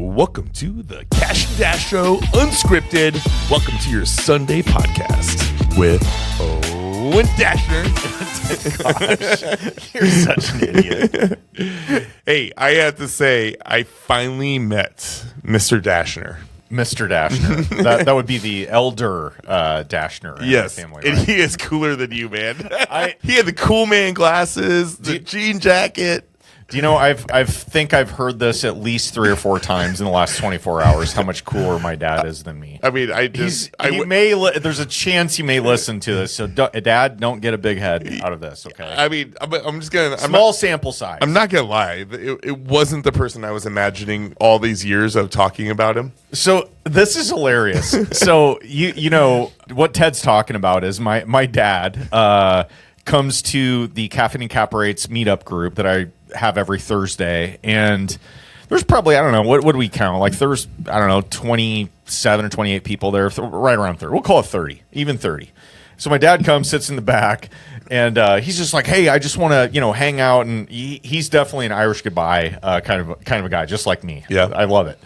Welcome to the Kash and Dash Show, Unscripted. Welcome to your Sunday podcast with Owen Dashner. Gosh, you're such an idiot. Hey, I have to say, I finally met Mr. Dashner. Mr. Dashner. That would be the elder Dashner in Yes, the family, and right? he is cooler than you, man. He had the cool man glasses, the jean jacket. Do you know, I think I've heard this at least 3 or 4 times in the last 24 hours, how much cooler my dad is than me. I mean, there's a chance he may listen to this, so Dad, don't get a big head out of this, okay? I mean, I'm just going to... Small sample size. I'm not going to lie. It wasn't the person I was imagining all these years of talking about him. So this is hilarious. So you know what Ted's talking about is my dad comes to the Caffeine and Cap Rates meetup group that I have every Thursday, and there's probably, I don't know, what do we count? Like there's, I don't know, 27 or 28 people there, right around 30. We'll call it 30, even 30. So my dad comes, sits in the back, and he's just like, hey, I just want to, hang out, and he's definitely an Irish goodbye kind of a guy, just like me. Yeah, I love it.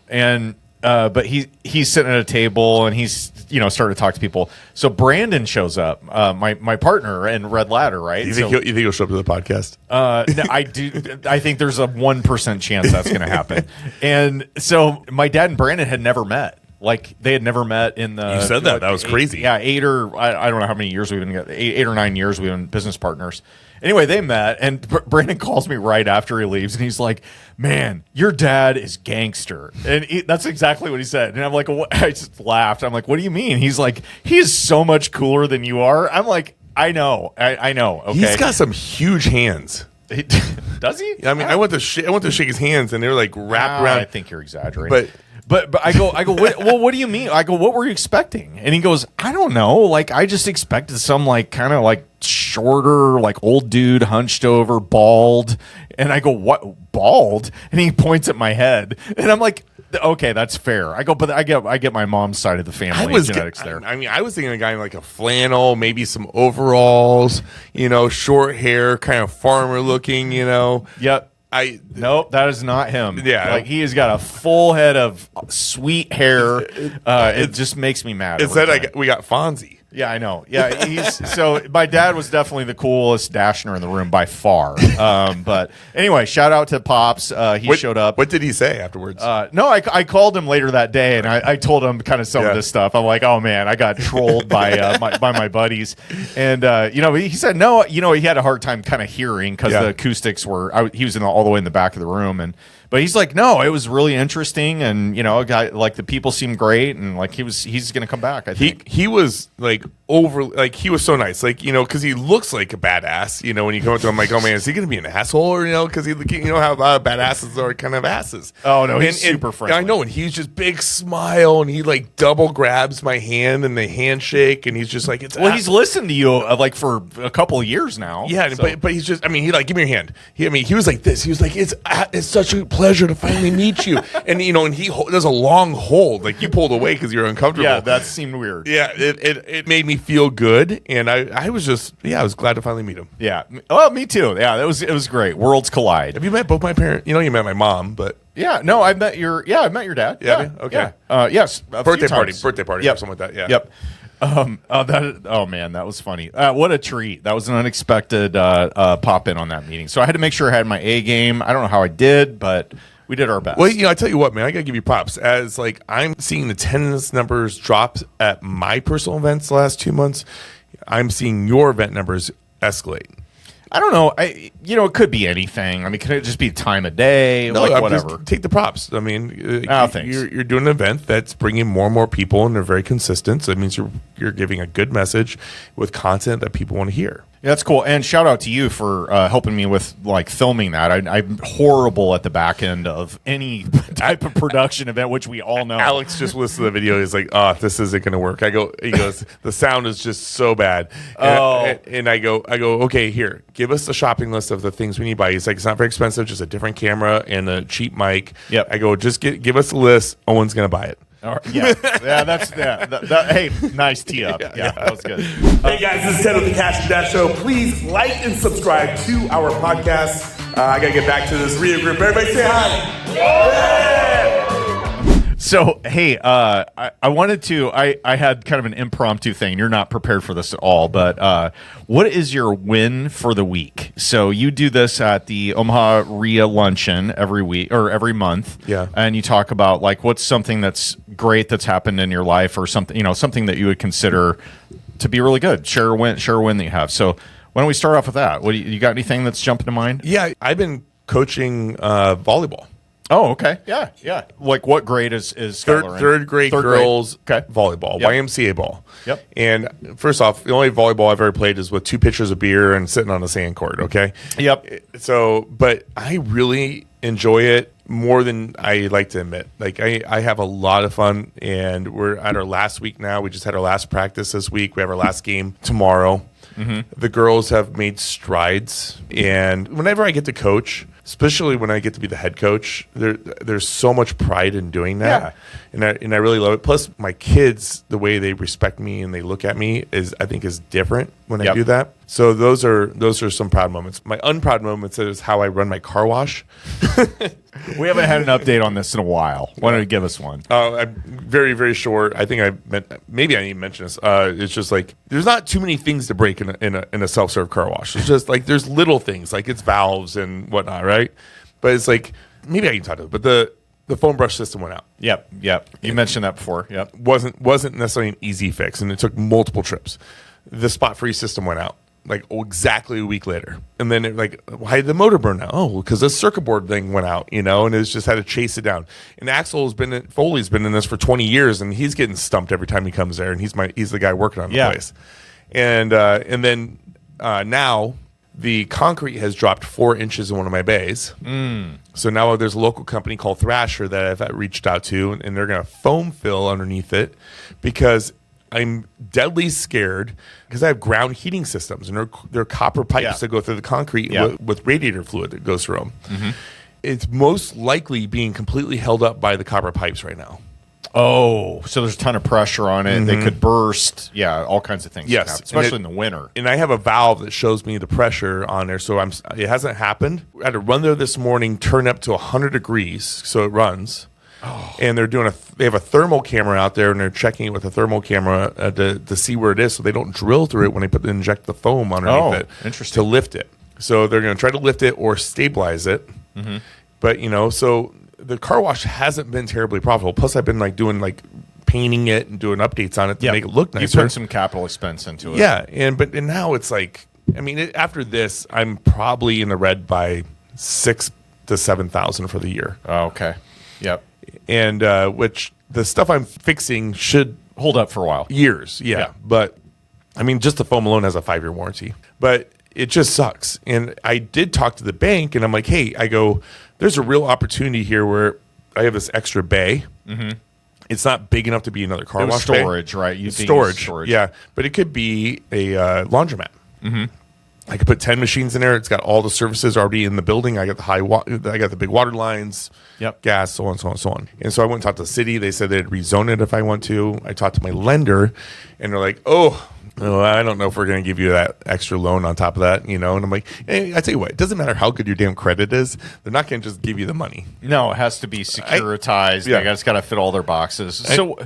And but he's sitting at a table and he's starting to talk to people. So Brandon shows up, my partner in Red Ladder, right? You think he'll show up to the podcast? No, I do. I think there's a 1% chance that's going to happen. And so my dad and Brandon had never met. Like they had never met in the. You said that. That was crazy. Yeah, 8 or I don't know how many years we've been together. 8 or 9 years we've been business partners. Anyway, they met, and Brandon calls me right after he leaves, and he's like, "Man, your dad is gangster," and that's exactly what he said. And I'm like, what? I just laughed. I'm like, "What do you mean?" He's like, "He is so much cooler than you are." I'm like, "I know, I know." Okay, he's got some huge hands. Does he? I mean, I went to shake his hands, and they were like wrapped around. I think you're exaggerating, But I go, what do you mean? I go, what were you expecting? And he goes, I don't know. Like, I just expected some kind of shorter, old dude, hunched over, bald. And I go, what, bald? And he points at my head. And I'm like, okay, that's fair. I go, but I get my mom's side of the family genetics there. I mean, I was thinking a guy in a flannel, maybe some overalls, short hair, kind of farmer looking, Yep. Nope, that is not him. Yeah, he has got a full head of sweet hair. It just makes me mad. It said we got Fonzie. Yeah, I know. Yeah, so my dad was definitely the coolest Dashner in the room by far. But anyway, shout out to Pops. He showed up. What did he say afterwards? No, I called him later that day, and I told him kind of some of this stuff. I'm like, oh man, I got trolled by my buddies, and he said no. He had a hard time kind of hearing because the acoustics were. He was all the way in the back of the room, but he's like, no, it was really interesting, and a guy the people seemed great, and he's gonna come back. I think he was he was so nice, because he looks like a badass. When you go up to him, like, oh man, is he gonna be an asshole, or because he how a lot of badasses are kind of asses. Oh no, he's super friendly. I know, and he's just big smile, and he double grabs my hand and the handshake, and he's just like, it's. Well, he's listened to you for a couple of years now. Yeah, so. but he's just, he give me your hand. He was like this. He was like, it's such a pleasure to finally meet you, and and he does a long hold, you pulled away because you're uncomfortable. Yeah, that seemed weird. Yeah, it made me feel good, and I was just I was glad to finally meet him. Yeah, well, me too. Yeah, it was great. Worlds collide. Have you met both my parents? You met my mom, but yeah, no, I met your dad. Yeah, okay. Yeah. Yes, birthday party, yep. Or something like that. Yeah. Yep. Oh man, that was funny. What a treat. That was an unexpected pop in on that meeting. So I had to make sure I had my A game. I don't know how I did, but we did our best. Well, I tell you what, man, I gotta give you props. As I'm seeing the attendance numbers drop at my personal events the last 2 months, I'm seeing your event numbers escalate. I don't know. It could be anything. Could it just be time of day? No, whatever. Just take the props. Thanks. You're doing an event that's bringing more and more people, and they're very consistent. So it means you're giving a good message with content that people want to hear. Yeah, that's cool. And shout out to you for helping me with filming that. I'm horrible at the back end of any type of production event, which we all know. Alex just listened to the video. He's like, "Oh, this isn't going to work." He goes, "The sound is just so bad." And I go, "Okay, here, give us a shopping list of the things we need to buy." He's like, "It's not very expensive, just a different camera and a cheap mic." Yep. I go, "Just give us a list. Owen's going to buy it." Yeah, hey, nice tee up. Yeah, that was good. Hey guys, this is Ted with the Kash and Dash Show. Please like and subscribe to our podcast. I gotta get back to this reading group. Everybody say hi. Yeah! So, hey, I wanted to, I had kind of an impromptu thing. You're not prepared for this at all, but what is your win for the week? So you do this at the Omaha RIA Luncheon every week or every month. Yeah. And you talk about like what's something that's great that's happened in your life or something, something that you would consider to be really good. Share a win that you have. So why don't we start off with that? What you got anything that's jumping to mind? Yeah, I've been coaching volleyball. Oh, okay. Yeah. Like what grade is Skylar in? Third grade girls volleyball, Yep. YMCA ball. Yep. And first off, the only volleyball I've ever played is with 2 pitchers of beer and sitting on a sand court, okay? Yep. So, but I really enjoy it more than I like to admit. Like I have a lot of fun, and we're at our last week now. We just had our last practice this week. We have our last game tomorrow. Mm-hmm. The girls have made strides, and whenever I get to coach, especially when I get to be the head coach, there's so much pride in doing that, and I really love it. Plus, my kids, the way they respect me and they look at me I think is different when I do that. So those are some proud moments. My unproud moments is how I run my car wash. We haven't had an update on this in a while. Why don't you give us one? I'm very, very short. I think maybe I didn't even mention this. It's just like there's not too many things to break in a self-serve car wash. It's just like there's little things like it's valves and whatnot, right? But it's like maybe I can talk to it. But the foam brush system went out. Yep. You mentioned that before. Yep. Wasn't necessarily an easy fix, and it took multiple trips. The spot freeze system went out like exactly a week later, and then why did the motor burn out? Oh, because the circuit board thing went out, and it's just had to chase it down. And Foley's been in this for 20 years, and he's getting stumped every time he comes there, and he's the guy working on the place. And then now the concrete has dropped 4 inches in one of my bays. So now there's a local company called Thrasher that I've reached out to, and they're going to foam fill underneath it because I'm deadly scared because I have ground heating systems, and they're copper pipes that go through the concrete with radiator fluid that goes through them. Mm-hmm. It's most likely being completely held up by the copper pipes right now. Oh, so there's a ton of pressure on it. Mm-hmm. They could burst. Yeah, all kinds of things. Yes, especially in the winter. And I have a valve that shows me the pressure on there, so it hasn't happened. I had to run there this morning, turn up to 100 degrees, so it runs. Oh. And they have a thermal camera out there, and they're checking it with a thermal camera to see where it is, so they don't drill through it when they inject the foam underneath it. Interesting. To lift it. So they're going to try to lift it or stabilize it. Mm-hmm. But so the car wash hasn't been terribly profitable. Plus, I've been doing painting it and doing updates on it to make it look nicer. You put some capital expense into it. Yeah, and now it's after this, I'm probably in the red by $6,000 to $7,000 for the year. Oh, okay. Yep. And which the stuff I'm fixing should hold up for a while. Years, yeah. But just the foam alone has a 5-year warranty. But it just sucks. And I did talk to the bank, and I'm like, hey, there's a real opportunity here where I have this extra bay. Mm-hmm. It's not big enough to be another car wash storage, bay. Right? Storage, yeah. But it could be a laundromat. Mm-hmm. I could put 10 machines in there. It's got all the services already in the building. I got I got the big water lines, gas, so on, so on, so on. And so I went and talked to the city. They said they'd rezone it if I want to. I talked to my lender, and they're like, oh, I don't know if we're going to give you that extra loan on top of that, And I'm like, hey, I tell you what, it doesn't matter how good your damn credit is. They're not going to just give you the money. No, it has to be securitized. It's got to fit all their boxes. So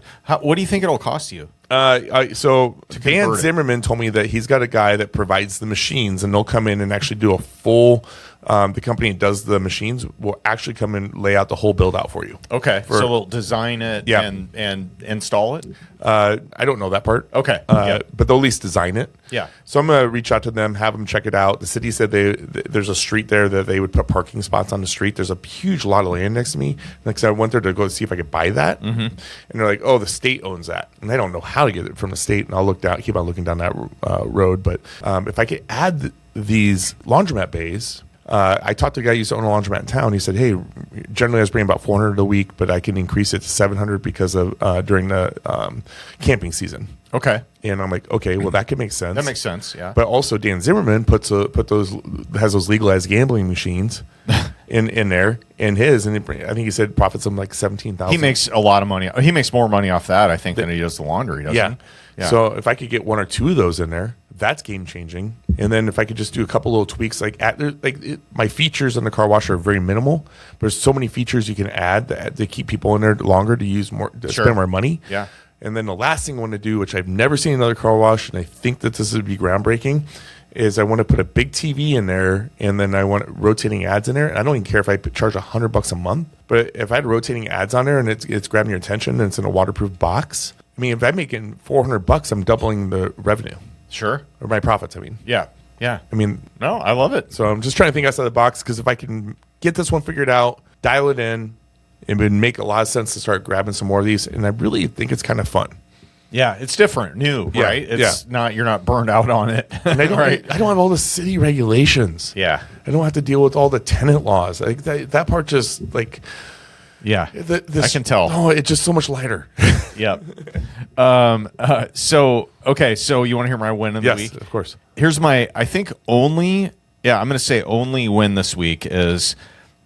what do you think it'll cost you? So Dan Zimmerman told me that he's got a guy that provides the machines, and they'll come in and actually do a full. The company that does the machines will actually come and lay out the whole build out for you. Okay, so they'll design it and install it. I don't know that part. Okay, but they'll at least design it. Yeah. So I'm gonna reach out to them, have them check it out. The city said there's a street there that they would put parking spots on the street. There's a huge lot of land next to me. Next, I went there to go see if I could buy that, and they're like, "Oh, the state owns that," and I don't know how to get it from the state. And I'll keep on looking down that road. But if I could add these laundromat bays. I talked to a guy who used to own a laundromat in town. He said, hey, generally I was bringing about 400 a week, but I can increase it to 700 because of during the camping season. Okay. And I'm like, okay, well, that could make sense. That makes sense, yeah. But also Dan Zimmerman has those legalized gambling machines in there, and I think he said profits him like $17,000. He makes a lot of money. He makes more money off that, I think, than he does the laundry, doesn't he? Yeah. So if I could get 1 or 2 of those in there, that's game changing. And then if I could just do a couple little tweaks, my features on the car wash are very minimal. But there's so many features you can add to keep people in there longer, to use more, to spend more money. Yeah. And then the last thing I want to do, which I've never seen another car wash, and I think that this would be groundbreaking, is I want to put a big TV in there, and then I want rotating ads in there. And I don't even care if I charge $100 a month, but if I had rotating ads on there and it's grabbing your attention and it's in a waterproof box, I mean, if I'm making $400, I'm doubling the revenue. Sure. Or my profits, I mean. Yeah. Yeah. I mean, no, I love it. So I'm just trying to think outside the box, because if I can get this one figured out, dial it in, it would make a lot of sense to start grabbing some more of these. And I really think it's kind of fun. Yeah, it's different, new, right? It's not, you're not burned out on it. And I don't, I don't have all the city regulations. Yeah. I don't have to deal with all the tenant laws. Like that part just like, yeah, I can tell. Oh, it's just so much lighter. Yep. So you want to hear my win of the week? Yes, of course. Here's my, I think I'm going to say only win this week is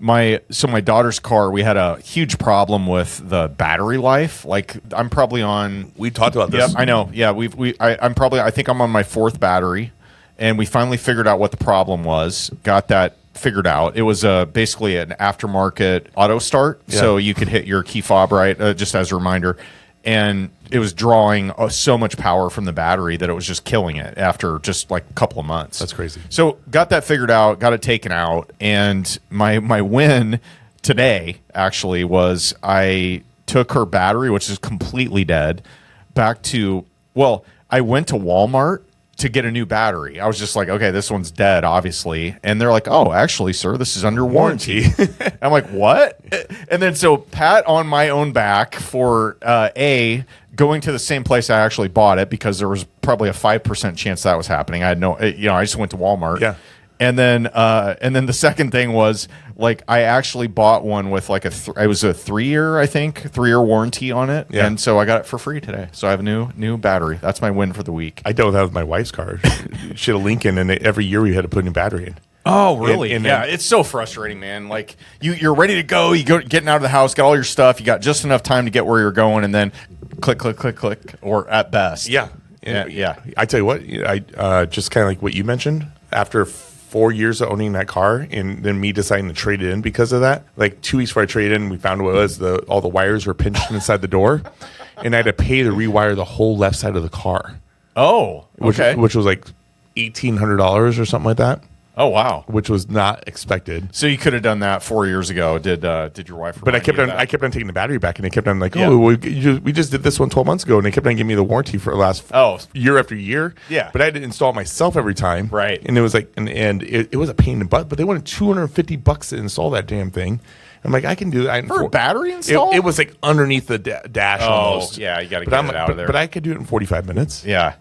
my daughter's car. We had a huge problem with the battery life. Like I'm probably on. We talked about this. Yep, I know. Yeah, I think I'm on my 4th battery, and we finally figured out what the problem was. Got that figured out. It was basically an aftermarket auto start, so you could hit your key fob right, just as a reminder. And it was drawing so much power from the battery that it was just killing it after just like a couple of months. That's crazy. So got that figured out, got it taken out, and my win today actually was I took her battery, which is completely dead, back to, I went to Walmart to get a new battery. I was just like, okay, this one's dead, obviously. And they're like, oh, actually, sir, this is under warranty. I'm like, what? And then so pat on my own back for going to the same place I actually bought it, because there was probably a 5% chance that was happening. I had I just went to Walmart. Yeah. And then the second thing was, like, I actually bought one with like it was a 3-year warranty on it. Yeah. And so I got it for free today. So I have a new battery. That's my win for the week. I dealt with that with my wife's car. She had a Lincoln, and every year we had to put a new battery in. Oh, really? And yeah, it's so frustrating, man. Like you're ready to go. Getting out of the house, got all your stuff. You got just enough time to get where you're going, and then click, click, click, click, or at best. Yeah. Yeah. I tell you what, I just kind of like what you mentioned, after 4 years of owning that car, and then me deciding to trade it in because of that. Like 2 weeks before I traded in, we found what it was. All the wires were pinched inside the door, and I had to pay to rewire the whole left side of the car. Oh, okay. Which was like $1,800 or something like that. Oh, wow. Which was not expected. So you could have done that 4 years ago. Did your wife? But I kept on taking the battery back, and they kept on like, we just did this one 12 months ago, and they kept on giving me the warranty for the last year after year. Yeah. But I had to install it myself every time. Right. And it was like, and it was a pain in the butt. But they wanted $250 to install that damn thing. I'm like, I can do that for a battery install. It was like underneath the dash almost. Yeah, you got to get it out of there. But I could do it in 45 minutes. Yeah.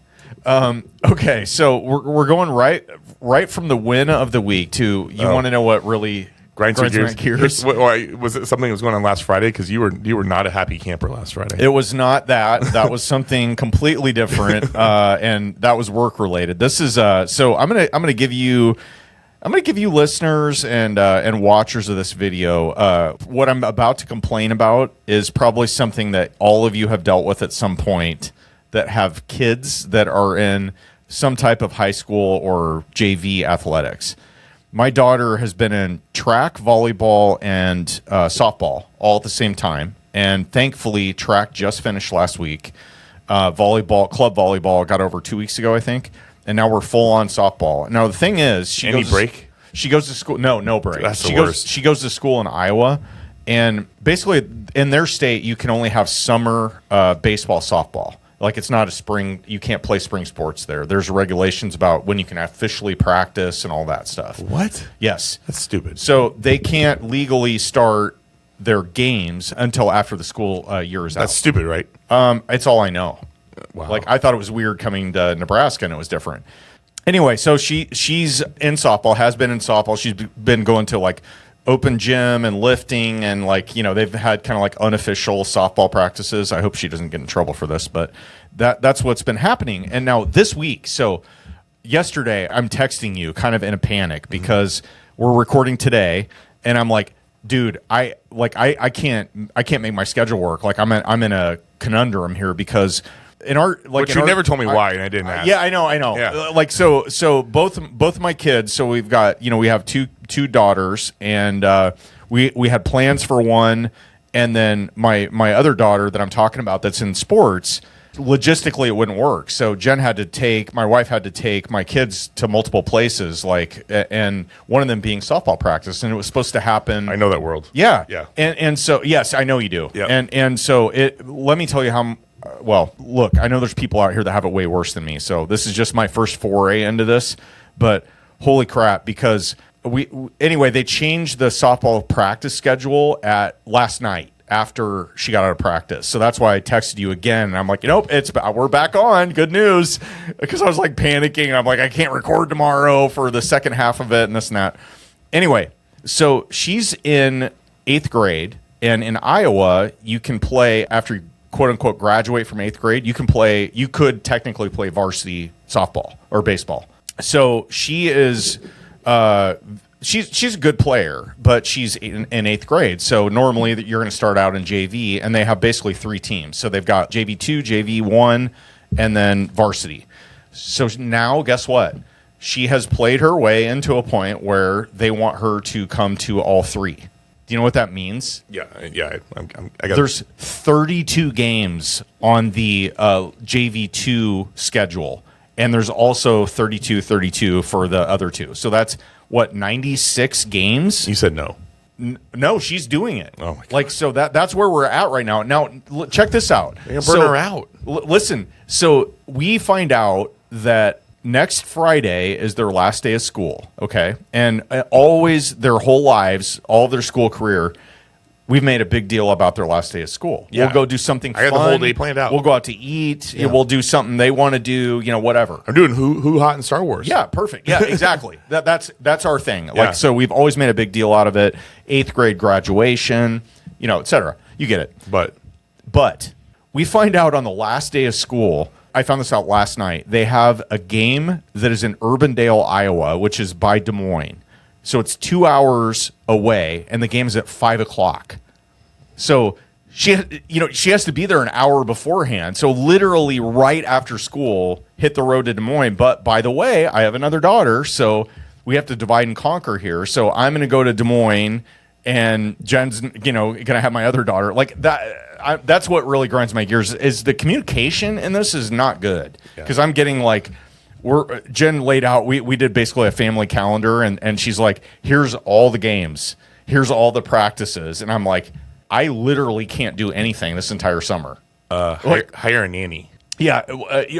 Okay, so we're going right from the win of the week to you want to know what really grinds your gears. Was it something that was going on last Friday? Because you were not a happy camper last Friday. It was not that. That was something completely different, and that was work related. This is so I'm gonna give you listeners and watchers of this video what I'm about to complain about is probably something that all of you have dealt with at some point, that have kids that are in some type of high school or JV athletics. My daughter has been in track, volleyball, and softball all at the same time. And thankfully, track just finished last week. Club volleyball got over 2 weeks ago, I think. And now we're full on softball. Now, the thing is, she goes to school. No break. That's the worst. She goes to school in Iowa. And basically, in their state, you can only have summer baseball, softball. Like, it's not a spring. You can't play spring sports there. There's regulations about when you can officially practice and all that stuff. What? Yes. That's stupid. So they can't legally start their games until after the school year is out. That's stupid, right? It's all I know. Wow. Like, I thought it was weird coming to Nebraska, and it was different. Anyway, so she's in softball, has been in softball. She's been going to, like, open gym and lifting, and like, they've had kind of like unofficial softball practices. I hope she doesn't get in trouble for this, but that's what's been happening. And now this week, so yesterday I'm texting you kind of in a panic because we're recording today, and I'm like, dude, I can't make my schedule work. Like I'm in a conundrum here because in our like, which you never told me why, and I didn't ask. Yeah, I know. Yeah. Like so both my kids. So we've got we have two daughters, and we had plans for one, and then my other daughter that I'm talking about that's in sports. Logistically, it wouldn't work. So my wife had to take my kids to multiple places, and one of them being softball practice, and it was supposed to happen. I know that world. Yeah, yeah. And so yes, I know you do. Yeah. And so let me tell you how. Well, look, I know there's people out here that have it way worse than me. So this is just my first foray into this, but holy crap, because they changed the softball practice schedule at last night after she got out of practice. So that's why I texted you again. And I'm like, nope, we're back on. Good news. Because I was like panicking. I'm like, I can't record tomorrow for the second half of it and this and that. Anyway, so she's in 8th grade. And in Iowa, you can play after you quote unquote graduate from 8th grade. You could technically play varsity softball or baseball. So she is, she's a good player, but she's in 8th grade. So normally you're going to start out in JV, and they have basically 3 teams. So they've got JV2, JV1, and then varsity. So now guess what? She has played her way into a point where they want her to come to all 3. Do you know what that means? Yeah. I got There's 32 games on the JV2 schedule, and there's also 32 for the other 2. So that's 96 games? You said no. No, she's doing it. Oh my God. Like, so that's where we're at right now. Now, check this out. You're gonna burn her out. Listen, so we find out that next Friday is their last day of school, okay? And always their whole lives, all their school career, we've made a big deal about their last day of school. Yeah. We'll go do something fun. I got the whole day planned out. We'll go out to eat. Yeah. We'll do something they want to do, whatever. I'm doing Who Hot in Star Wars. Yeah, perfect. Yeah, exactly. That's our thing. Yeah. Like, so we've always made a big deal out of it. 8th grade graduation, et cetera. You get it. But we find out on the last day of school, I found this out last night, they have a game that is in Urbandale, Iowa, which is by Des Moines. So it's 2 hours away, and the game is at 5:00. So she has to be there an hour beforehand. So literally right after school, hit the road to Des Moines. But by the way, I have another daughter, so we have to divide and conquer here. So I'm going to go to Des Moines, and Jen's going to have my other daughter. Like that. That's what really grinds my gears. Is the communication in this is not good, because I'm getting like. Jen laid out, we did basically a family calendar, and she's like, here's all the games, here's all the practices, and I'm like, I literally can't do anything this entire summer. Hire a nanny. Yeah,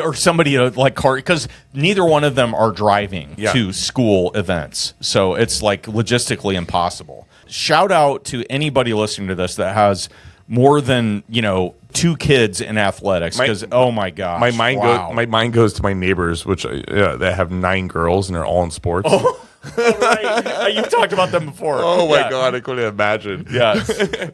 or somebody to because neither one of them are driving to school events, so it's like logistically impossible. Shout out to anybody listening to this that has more than 2 kids in athletics, because oh my gosh, my mind goes to my neighbors, which that have 9 girls and they're all in sports. Oh, right. You've talked about them before. Oh my God, I couldn't imagine. Yes.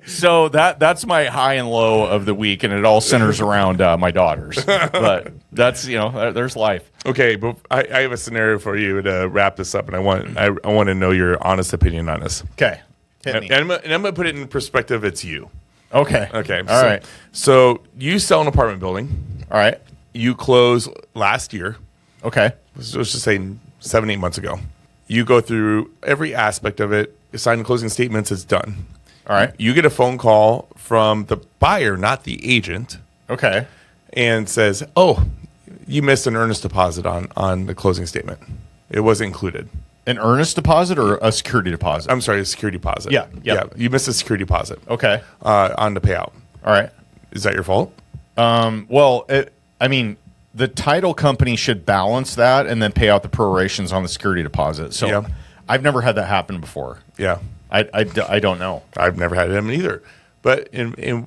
So that's my high and low of the week, and it all centers around my daughters. But that's there's life. Okay, but I have a scenario for you to wrap this up, and I want to know your honest opinion on this. Okay, hit me. And I'm gonna put it in perspective. It's you. Okay. All right. So you sell an apartment building. All right. You close last year. Okay. Let's just say 7-8 months ago. You go through every aspect of it, sign closing statements, it's done. All right. You get a phone call from the buyer, not the agent. Okay. And says, oh, you missed an earnest deposit on the closing statement. It wasn't included. An earnest deposit or a security deposit? I'm sorry, a security deposit. Yeah. You missed a security deposit. Okay. On the payout. All right. Is that your fault? Well, the title company should balance that and then pay out the prorations on the security deposit. So I've never had that happen before. Yeah. I don't know. I've never had them either. But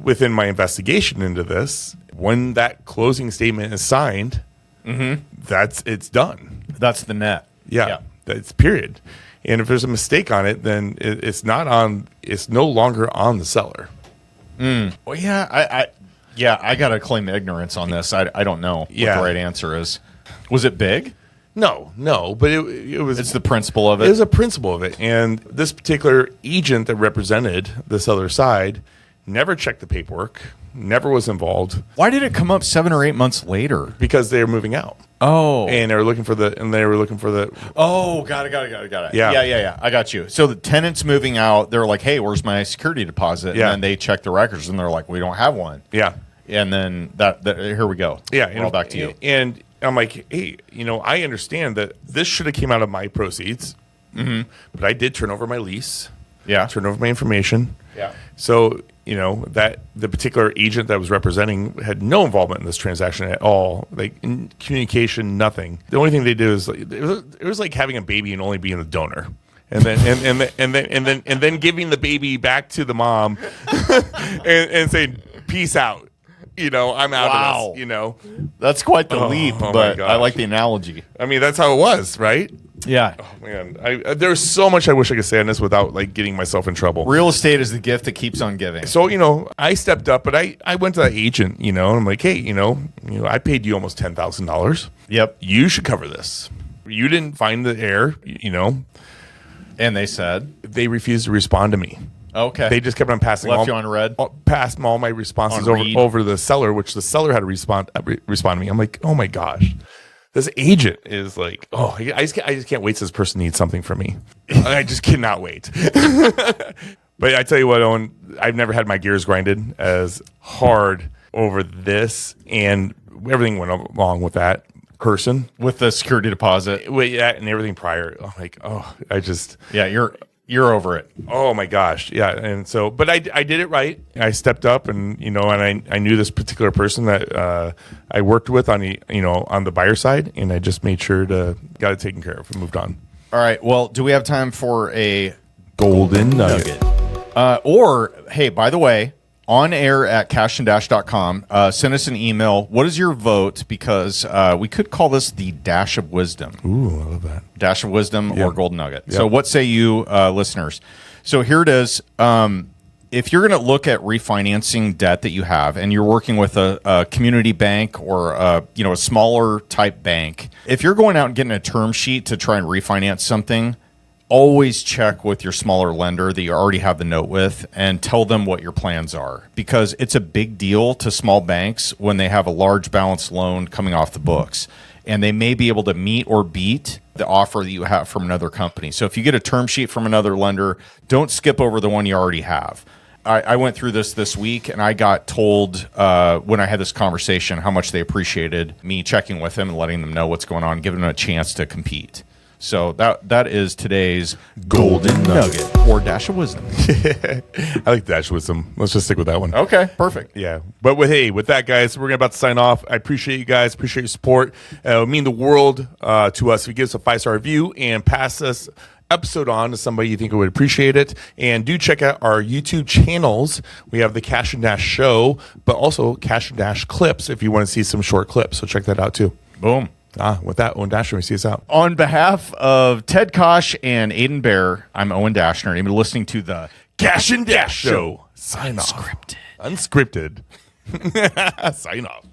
within my investigation into this, when that closing statement is signed, it's done. That's the net. Yeah. That's period. And if there's a mistake on it, then it's no longer on the seller. Well, I got to claim ignorance on this. I don't know what the right answer is. Was it big? No, but it was. It's the principle of it. It was a principle of it. And this particular agent that represented the seller side never checked the paperwork, never was involved. Why did it come up 7 or 8 months later? Because they were moving out. Oh. And they were looking for the. Oh, got it. Yeah. I got you. So the tenant's moving out. They're like, hey, where's my security deposit? Yeah. And then they check the records and they're like, we don't have one. Yeah. And then that here we go. Yeah. We're all back to you. And I'm like, hey, I understand that this should have came out of my proceeds, but I did turn over my lease. Yeah. Turn over my information. Yeah. So, that the particular agent that was representing had no involvement in this transaction at all. Like in communication, nothing. The only thing they did is it was like having a baby and only being the donor. And then giving the baby back to the mom and saying, peace out. I'm out of this, That's quite the leap, but I like the analogy. I mean, that's how it was, right? Yeah. Oh, man. There's so much I wish I could say on this without, getting myself in trouble. Real estate is the gift that keeps on giving. So, I stepped up, but I went to that agent, and I'm like, hey, I paid you almost $10,000. Yep. You should cover this. You didn't find the error, And they said? They refused to respond to me. Okay. They just kept on passing Left you on red? Passed all my responses over the seller, which the seller had to respond to me. I'm like, oh my gosh. This agent is like, I just can't wait till this person needs something from me. I just cannot wait. But I tell you what, Owen, I've never had my gears grinded as hard over this, and everything went along with that person. With the security deposit. Yeah, and everything prior. I'm like, Yeah, you're over it. Oh my gosh. Yeah. And so, but I did it right. I stepped up and, and I knew this particular person that I worked with on the buyer side, and I just made sure to got it taken care of and moved on. All right. Well, do we have time for a golden nugget? Or, hey, by the way, on air at cashanddash.com. Send us an email. What is your vote? Because we could call this the Dash of Wisdom. Ooh, I love that. Dash of Wisdom or Golden Nugget. Yep. So what say you, listeners? So here it is. If you're going to look at refinancing debt that you have and you're working with a community bank or a smaller type bank, if you're going out and getting a term sheet to try and refinance something, always check with your smaller lender that you already have the note with and tell them what your plans are, because it's a big deal to small banks when they have a large balance loan coming off the books, and they may be able to meet or beat the offer that you have from another company. So if you get a term sheet from another lender, don't skip over the one you already have. I went through this week, and I got told when I had this conversation how much they appreciated me checking with them and letting them know what's going on, giving them a chance to compete. So that is today's Golden Nugget or Dash of Wisdom. I like Dash of Wisdom. Let's just stick with that one. Okay, perfect. Yeah. But with that, guys, we're about to sign off. I appreciate you guys. Appreciate your support. It would mean the world to us if you give us a 5-star review and pass us episode on to somebody you think would appreciate it. And do check out our YouTube channels. We have the Kash and Dash show, but also Kash and Dash clips if you want to see some short clips. So check that out too. Boom. With that, Owen Dashner, we see us out. On behalf of Ted Kaasch and Aiden Bear, I'm Owen Dashner, and you're listening to the Kash and Dash show. Sign off. Unscripted. Sign off.